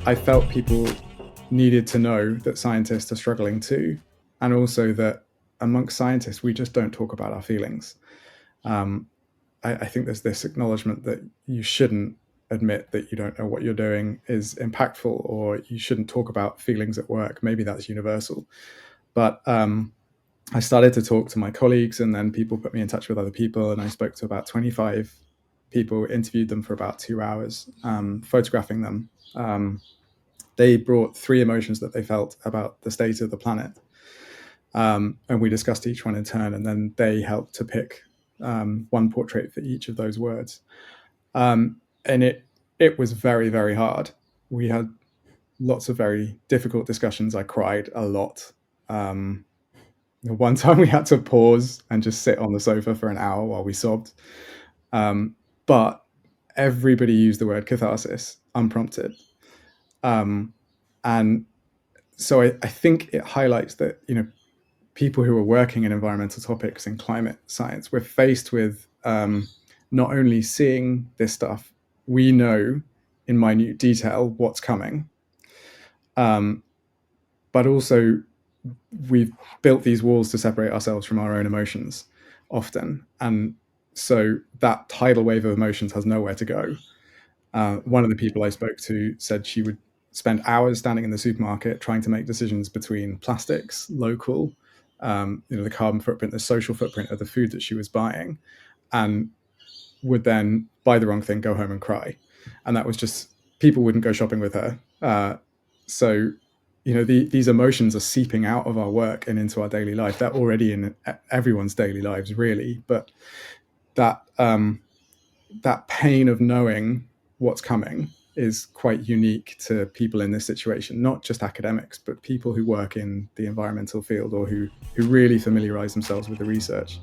I felt people needed to know that scientists are struggling too, and also that amongst scientists, we just don't talk about our feelings. Um, I think there's this acknowledgement that you shouldn't admit that you don't know what you're doing is impactful, or you shouldn't talk about feelings at work. Maybe that's universal. But I started to talk to my colleagues, and then people put me in touch with other people, and I spoke to about 25 people, interviewed them for about 2 hours, photographing them. They brought three emotions that they felt about the state of the planet. And we discussed each one in turn, and then they helped to pick one portrait for each of those words. And it was very, very hard. We had lots of very difficult discussions. I cried a lot. Um, One time we had to pause and just sit on the sofa for an hour while we sobbed. But everybody used the word catharsis unprompted. And so I think it highlights that, people who are working in environmental topics and climate science, we're faced with not only seeing this stuff, we know in minute detail what's coming, but also we've built these walls to separate ourselves from our own emotions often. And so that tidal wave of emotions has nowhere to go. One of the people I spoke to said she would spend hours standing in the supermarket trying to make decisions between plastics, local, the carbon footprint, the social footprint of the food that she was buying, and would then buy the wrong thing, go home and cry. And that was just, people wouldn't go shopping with her. So, these emotions are seeping out of our work and into our daily life. They're already in everyone's daily lives, really. But that pain of knowing what's coming is quite unique to people in this situation, not just academics, but people who work in the environmental field, or who really familiarize themselves with the research.